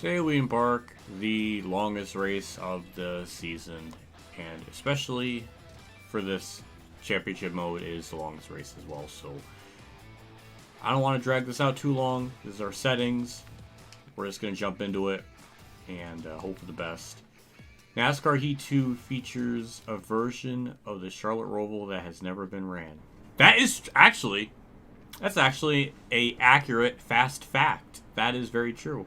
Today we embark the longest race of the season, and especially for this championship mode is the longest race as well, so I don't want to drag this out too long. This is our settings. We're just going to jump into it and hope for the best. NASCAR Heat 2 features a version of the Charlotte Roval that has never been ran. That's actually a accurate fast fact. That is very true.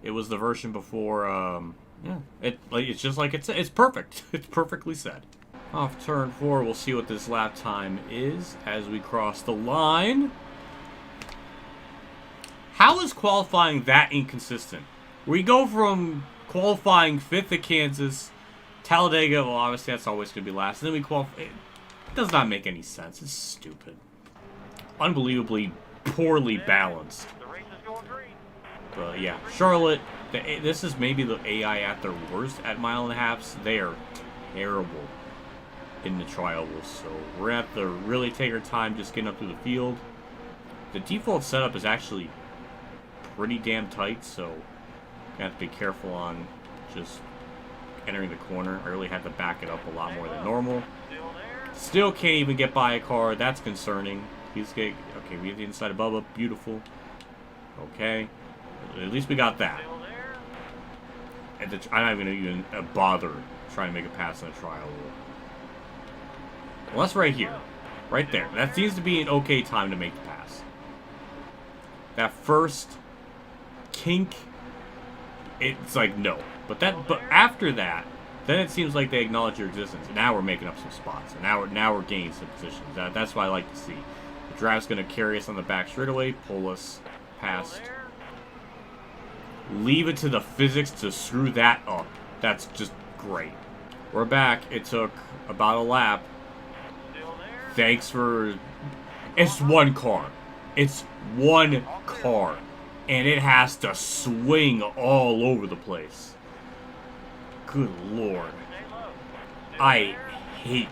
It was the version before, it's just like it's perfect. It's perfectly said. Off turn 4, we'll see what this lap time is as we cross the line. How is qualifying that inconsistent? We go from qualifying 5th at Kansas, Talladega, well obviously that's always going to be last, and then we qualify. It does not make any sense. It's stupid. Unbelievably poorly balanced. But yeah, Charlotte, this is maybe the AI at their worst at mile and a halves. They are terrible in the trials, so we're going to have to really take our time just getting up through the field. The default setup is actually pretty damn tight, so you have to be careful on just entering the corner. I really had to back it up a lot more than normal. Still can't even get by a car. That's concerning. He's getting, okay, we have the inside of Bubba. Beautiful. Okay. At least we got that. I'm not even bother trying to make a pass in a trial. Well, that's right here. Right there. That seems to be an okay time to make the pass. That first kink, it's like no. But after that, then it seems like they acknowledge your existence. And now we're making up some spots. And now we're gaining some positions. That's what I like to see. The draft's going to carry us on the back straightaway, pull us past. Leave it to the physics to screw that up. That's just great. We're back. It took about a lap. Thanks for... It's one car. It's one car. And it has to swing all over the place. Good Lord. I hate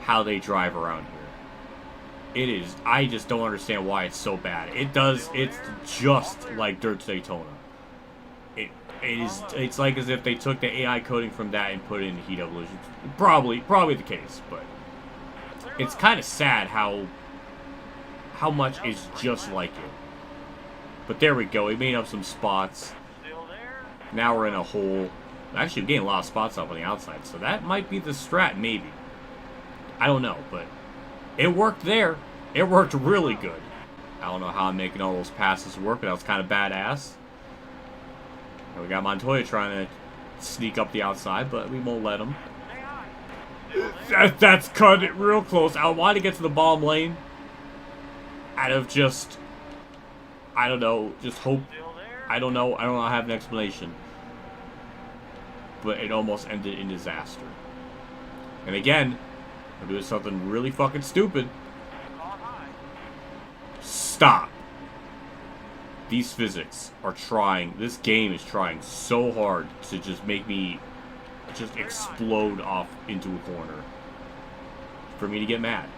how they drive around here. It is... I just don't understand why it's so bad. It's just like Dirt Daytona. It's like as if they took the AI coding from that and put it in Heat Evolution. Probably the case, but it's kind of sad how much is just like it. But there we go. We made up some spots. Now we're in a hole. Actually, we're getting a lot of spots up on the outside, so that might be the strat, maybe. I don't know, but it worked there. It worked really good. I don't know how I'm making all those passes work, but that was kind of badass. We got Montoya trying to sneak up the outside, but we won't let him. That's cut it real close. I wanted to get to the bottom lane. Out of just, I don't know, just hope. I don't know. I don't have an explanation. But it almost ended in disaster. And again, I'm doing something really fucking stupid. Stop. These physics are trying, this game is trying so hard to just make me just explode off into a corner. For me to get mad.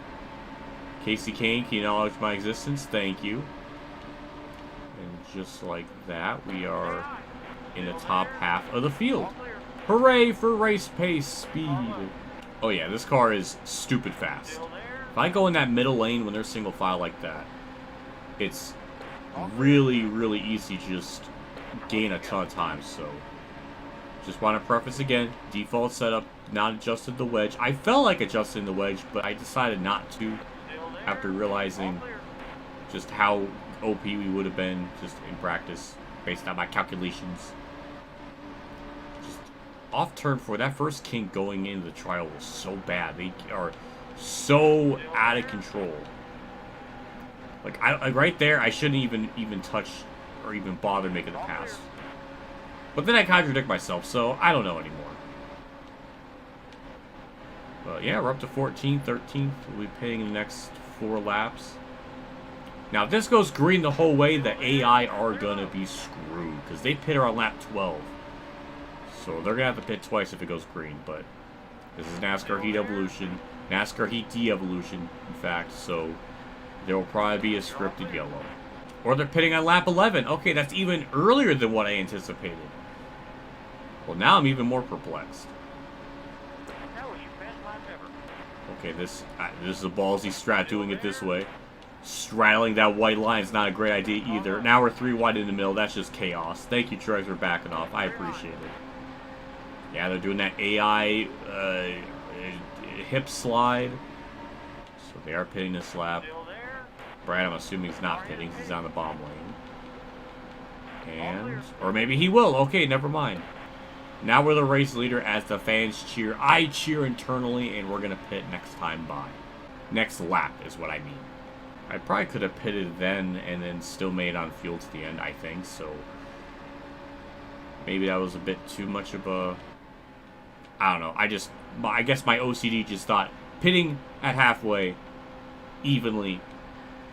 Casey Kane, can you acknowledge my existence? Thank you. And just like that, we are in the top half of the field. Hooray for race pace speed. Oh yeah, this car is stupid fast. If I go in that middle lane when they're single file like that, it's really easy to just gain a ton of time. So just want to preface again, default setup, not adjusted the wedge. I felt like adjusting the wedge, but I decided not to after realizing just how OP we would have been just in practice based on my calculations. Just off turn 4, that first kink going into the trial was so bad. They are so out of control. Like, right there, I shouldn't even touch or even bother making the pass. But then I contradict myself, so I don't know anymore. But yeah, we're up to 14th, 13th. We'll be pitting in the next 4 laps. Now, if this goes green the whole way, the AI are going to be screwed. Because they pit her on lap 12. So they're going to have to pit twice if it goes green. But this is NASCAR Heat Evolution. NASCAR Heat De-Evolution, in fact. So there will probably be a scripted yellow. Or they're pitting on lap 11. Okay, that's even earlier than what I anticipated. Well, now I'm even more perplexed. Okay, this is a ballsy strat doing it this way. Straddling that white line is not a great idea either. Now we're 3 wide in the middle. That's just chaos. Thank you, Torres, for backing off. I appreciate it. Yeah, they're doing that AI hip slide. So they are pitting this lap. Brad, I'm assuming he's not pitting. He's on the bomb lane. And, or maybe he will. Okay, never mind. Now we're the race leader as the fans cheer. I cheer internally, and we're going to pit next time by. Next lap is what I mean. I probably could have pitted then and then still made on fuel to the end, I think. So maybe that was a bit too much of a... I don't know. I guess my OCD just thought pitting at halfway evenly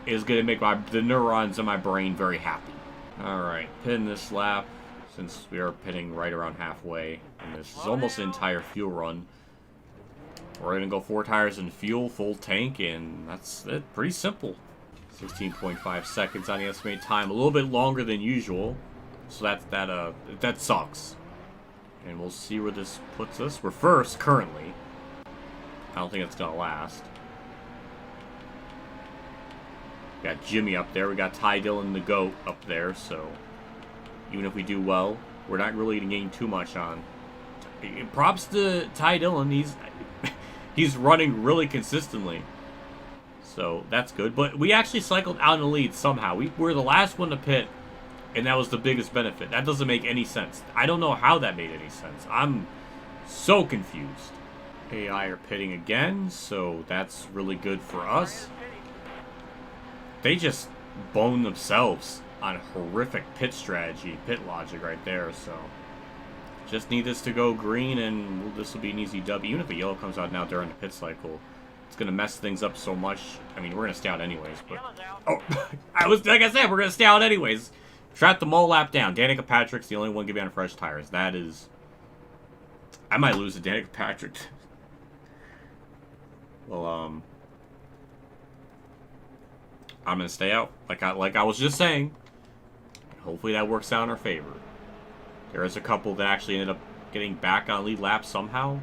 is going to make the neurons in my brain very happy. Alright, pitting this lap. Since we are pitting right around halfway, and this is almost an entire fuel run. We're going to go 4 tires and fuel, full tank, and that's it. Pretty simple. 16.5 seconds on the estimated time. A little bit longer than usual, so that sucks. And we'll see where this puts us. We're first, currently. I don't think it's going to last. We got Jimmy up there. We got Ty Dillon the GOAT up there, so... Even if we do well, we're not really going to gain too much on. Props to Ty Dillon. He's running really consistently. So that's good. But we actually cycled out in the lead somehow. We were the last one to pit, and that was the biggest benefit. That doesn't make any sense. I don't know how that made any sense. I'm so confused. AI are pitting again, so that's really good for us. They just boned themselves on horrific pit strategy, pit logic right there, so just need this to go green and this will be an easy W. Even if the yellow comes out now during the pit cycle, it's going to mess things up so much. I mean, we're going to stay out anyways, but... Oh, like I said, we're going to stay out anyways. Trap them all lap down. Danica Patrick's the only one giving on fresh tires. That is... I might lose to Danica Patrick. Well, I'm going to stay out, like I was just saying. Hopefully that works out in our favor. There is a couple that actually ended up getting back on lead lap somehow.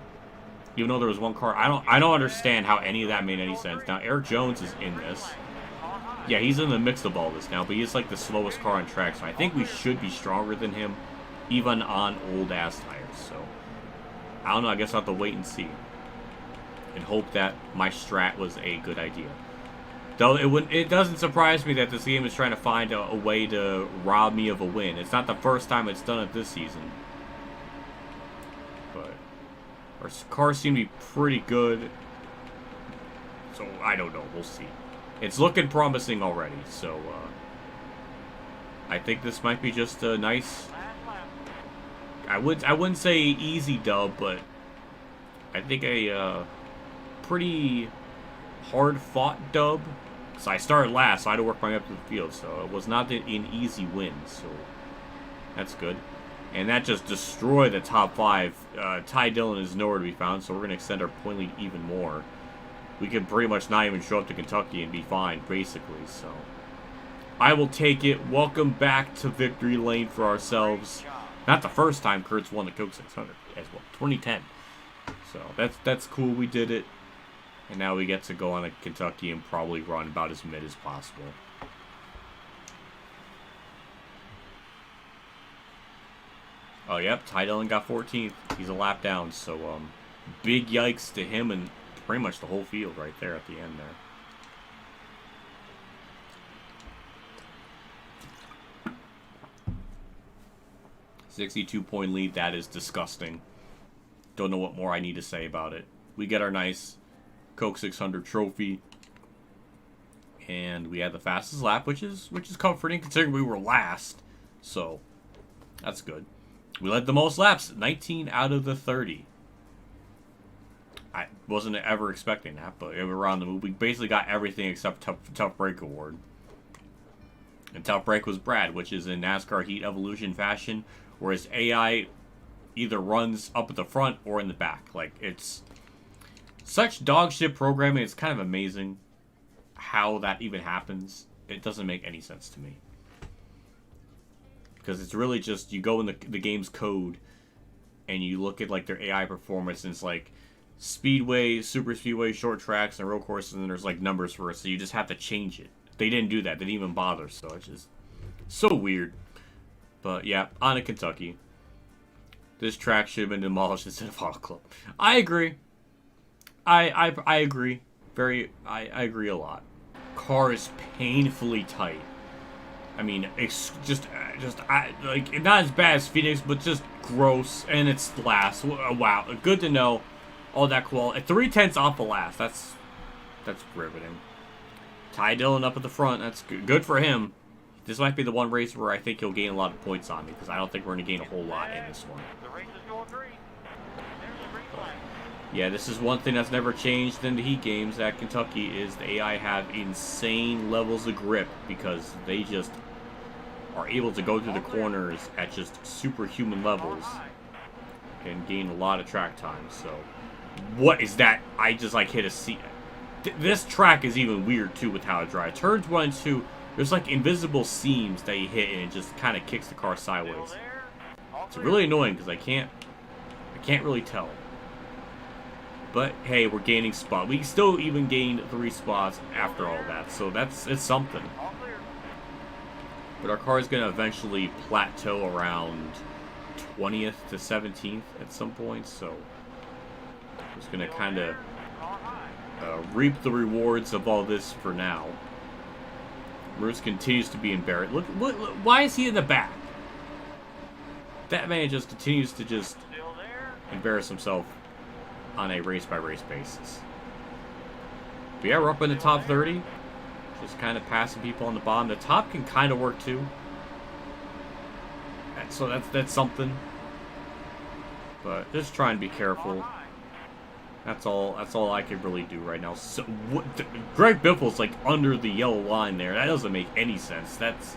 Even though there was one car. I don't understand how any of that made any sense. Now, Eric Jones is in this. Yeah, he's in the mix of all this now, but he's like the slowest car on track, so I think we should be stronger than him, even on old-ass tires. So, I don't know. I guess I'll have to wait and see. And hope that my strat was a good idea. Though it doesn't surprise me that this game is trying to find a way to rob me of a win. It's not the first time it's done it this season. But our cars seem to be pretty good. So, I don't know. We'll see. It's looking promising already. So, I think this might be just a nice... I wouldn't say easy dub, but I think a pretty hard-fought dub. So I started last, so I had to work my way up to the field. So it was not an easy win. So that's good. And that just destroyed the top 5. Ty Dillon is nowhere to be found, so we're going to extend our point lead even more. We could pretty much not even show up to Kentucky and be fine, basically. So I will take it. Welcome back to victory lane for ourselves. Not the first time Kurt's won the Coke 600 as well. 2010. So that's cool. We did it. And now we get to go on to Kentucky and probably run about as mid as possible. Oh, yep. Ty Dillon got 14th. He's a lap down. So, big yikes to him and pretty much the whole field right there at the end there. 62-point lead. That is disgusting. Don't know what more I need to say about it. We get our nice Coke 600 trophy, and we had the fastest lap, which is comforting considering we were last. So that's good. We led the most laps, 19 out of the 30. I wasn't ever expecting that, but we were on the move. We basically got everything except tough break award. And tough break was Brad, which is in NASCAR Heat Evolution fashion, whereas AI either runs up at the front or in the back. Like, it's such dog shit programming. It's kind of amazing how that even happens. It doesn't make any sense to me. because it's really just you go in the game's code and you look at like their AI performance, and it's like speedway, super speedway, short tracks, and road courses, and there's like numbers for it, so you just have to change it. They didn't do that. They didn't even bother, so it's just so weird. But yeah, on to Kentucky. This track should have been demolished instead of Auto Club. I agree. I agree. I agree a lot. Car is painfully tight. I mean, it's like not as bad as Phoenix, but just gross, and it's last. Wow, good to know. All that quality. 3/10 off the last. That's riveting. Ty Dillon up at the front. That's good for him. This might be the one race where I think he'll gain a lot of points on me, because I don't think we're going to gain a whole lot in this one. Yeah, this is one thing that's never changed in the Heat games at Kentucky, is the AI have insane levels of grip, because they just are able to go through the corners at just superhuman levels and gain a lot of track time. So, what is that? I just like hit a seat. This track is even weird too with how it drives. Turns 1 and 2, there's like invisible seams that you hit, and it just kind of kicks the car sideways. It's really annoying because I can't really tell. But hey, we're gaining spot. We still even gained 3 spots after all that, so it's something. But our car is going to eventually plateau around 20th to 17th at some point, so it's going to kind of reap the rewards of all this for now. Roos continues to be embarrassed. Look, why is he in the back? That man just continues to just embarrass himself on a race-by-race basis. But yeah, we're up in the top 30. Just kind of passing people on the bottom. The top can kind of work too. So that's something. But just trying to be careful. That's all I can really do right now. So Greg Biffle's like under the yellow line there. That doesn't make any sense. That's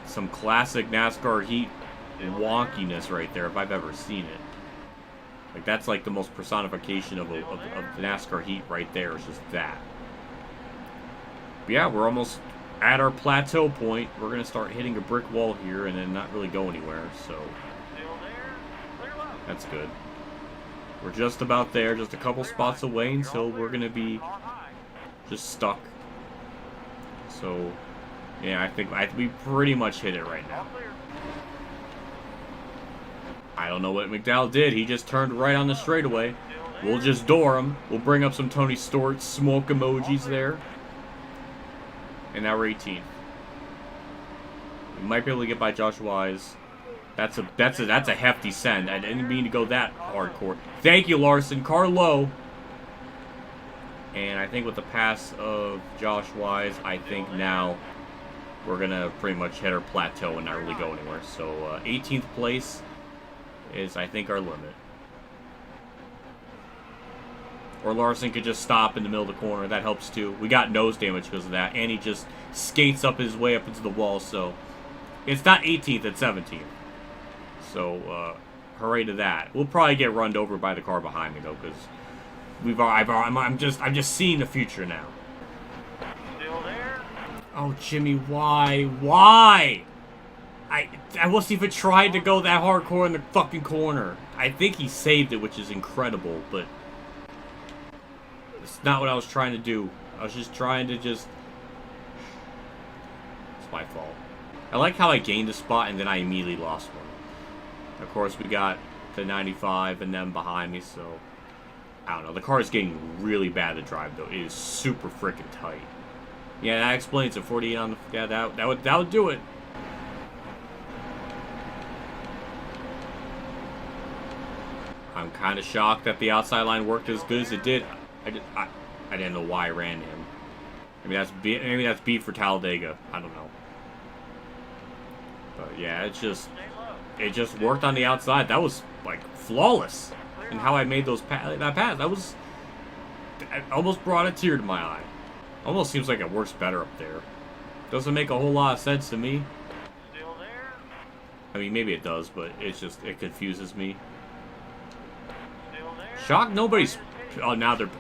some classic NASCAR Heat wonkiness right there, if I've ever seen it. Like, that's like the most personification of the NASCAR Heat right there. It's just that. But yeah, we're almost at our plateau point. We're going to start hitting a brick wall here and then not really go anywhere. So that's good. We're just about there. Just a couple spots away until we're going to be just stuck. So, yeah, I think we pretty much hit it right now. I don't know what McDowell did. He just turned right on the straightaway. We'll just door him. We'll bring up some Tony Stewart smoke emojis there. And now we're 18th. We might be able to get by Josh Wise. That's a hefty send. I didn't mean to go that hardcore. Thank you, Larson. Car low. And I think with the pass of Josh Wise, I think now we're gonna pretty much hit our plateau and not really go anywhere. So 18th place is, I think, our limit. Or Larson could just stop in the middle of the corner. That helps too. We got nose damage because of that. And he just skates up his way up into the wall. So it's not 18th, it's 17th. So hooray to that. We'll probably get run over by the car behind me though, because I'm just seeing the future now. Still there? Oh, Jimmy, why? Why? I wasn't even trying to go that hardcore in the fucking corner. I think he saved it, which is incredible, but it's not what I was trying to do. I was just trying to It's my fault. I like how I gained a spot and then I immediately lost one. Of course, we got the 95 and them behind me, so I don't know. The car is getting really bad to drive, though. It is super freaking tight. Yeah, that explains it. 48 on the... Yeah, that would do it. I'm kind of shocked that the outside line worked as good as it did. I didn't know why I ran him. Maybe that's beef for Talladega. I don't know. But yeah, it just worked on the outside. That was like flawless. And how I made that pass, I almost brought a tear to my eye. Almost seems like it works better up there. Doesn't make a whole lot of sense to me. Still there? I mean, maybe it does, but it confuses me. Still there? Shock, nobody's... Oh, now they're...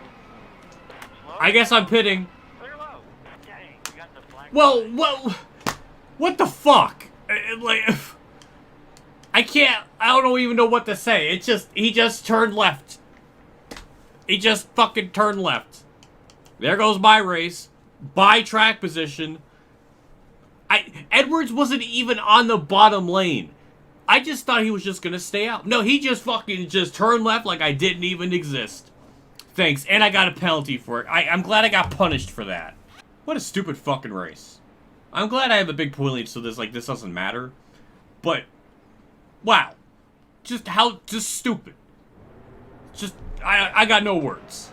I guess I'm pitting. Clear low. Dang, we got the flag. Well, what the fuck? Like... I don't even know what to say. He just turned left. He just fucking turned left. There goes my race. By track position. Edwards wasn't even on the bottom lane. I just thought he was just gonna stay out. No, he just fucking just turned left like I didn't even exist. Thanks, and I got a penalty for it. I'm glad I got punished for that. What a stupid fucking race. I'm glad I have a big point lead, so this doesn't matter. But, wow. Just stupid. I got no words.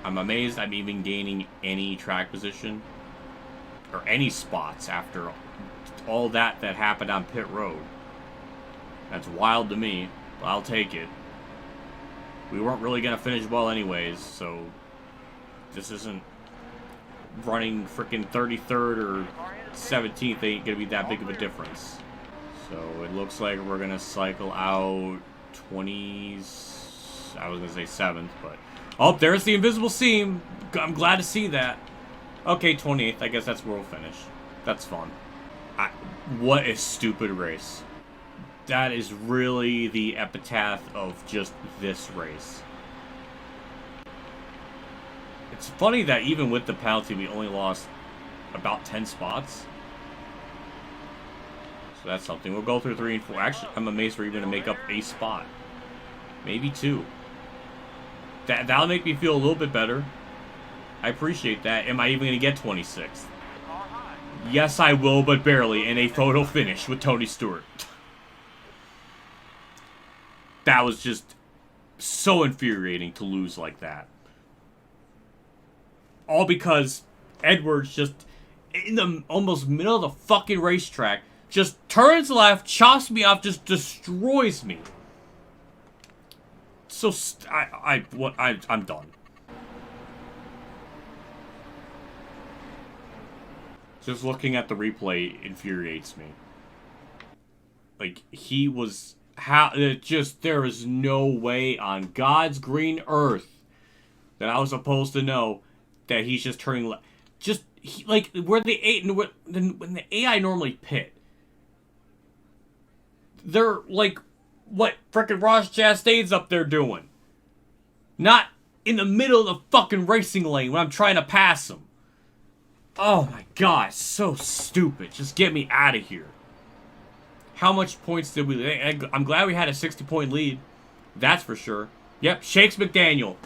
I'm amazed I'm even gaining any track position. Or any spots after all that happened on pit road. That's wild to me, but I'll take it. We weren't really going to finish well anyways, so this isn't running freaking 33rd or 17th ain't going to be that big of a difference. So it looks like we're going to cycle out 20s, I was going to say 7th, but... Oh, there's the invisible seam. I'm glad to see that. Okay, 28th, I guess that's where we'll finish. That's fun. What a stupid race. That is really the epitaph of just this race. It's funny that even with the penalty, we only lost about 10 spots. So that's something. We'll go through 3 and 4. Actually, I'm amazed we're even going to make up a spot. Maybe 2. That'll make me feel a little bit better. I appreciate that. Am I even going to get 26th? Yes, I will, but barely. In a photo finish with Tony Stewart. That was just so infuriating to lose like that. All because Edwards just, in the almost middle of the fucking racetrack, just turns left, chops me off, just destroys me. So, I'm done. Just looking at the replay infuriates me. Like, he was... there is no way on God's green earth that I was supposed to know that he's just turning left. Like, where when the AI normally pit, they're like, what frickin' Ross Chastain's up there doing? Not in the middle of the fucking racing lane when I'm trying to pass him. Oh my god, so stupid. Just get me out of here. How much points did we... I'm glad we had a 60-point lead. That's for sure. Yep, Shakes McDaniel.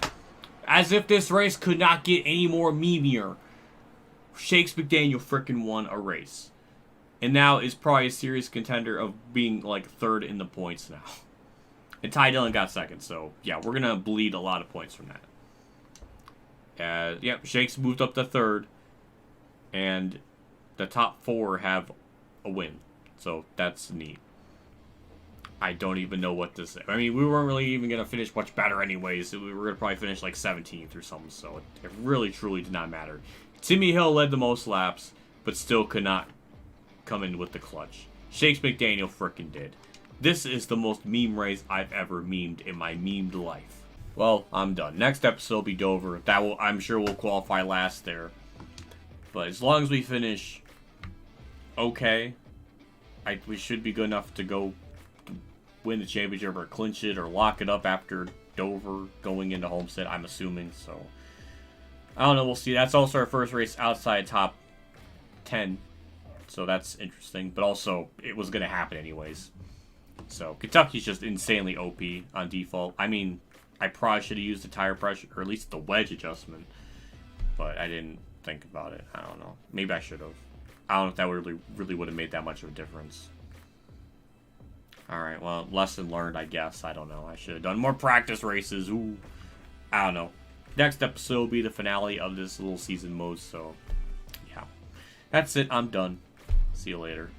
As if this race could not get any more memeier. Shakes McDaniel frickin' won a race. And now is probably a serious contender of being, like, 3rd in the points now. And Ty Dillon got 2nd, so, yeah, we're going to bleed a lot of points from that. Yep, Shakes moved up to 3rd. And the top 4 have a win. So, that's neat. I don't even know what to say. I mean, we weren't really even going to finish much better anyways. We were going to probably finish like 17th or something. So, it really, truly did not matter. Timmy Hill led the most laps, but still could not come in with the clutch. Shakes McDaniel frickin' did. This is the most meme race I've ever memed in my memed life. Well, I'm done. Next episode will be Dover. I'm sure we'll qualify last there. But as long as we finish okay, we should be good enough to go win the championship or clinch it or lock it up after Dover going into Homestead, I'm assuming. So, I don't know. We'll see. That's also our first race outside top 10. So, that's interesting. But also, it was going to happen anyways. So, Kentucky's just insanely OP on default. I mean, I probably should have used the tire pressure, or at least the wedge adjustment. But I didn't think about it. I don't know. Maybe I should have. I don't know if that really would have made that much of a difference. Alright, well, lesson learned, I guess. I don't know. I should have done more practice races. Ooh. I don't know. Next episode will be the finale of this little season mode, so, yeah. That's it. I'm done. See you later.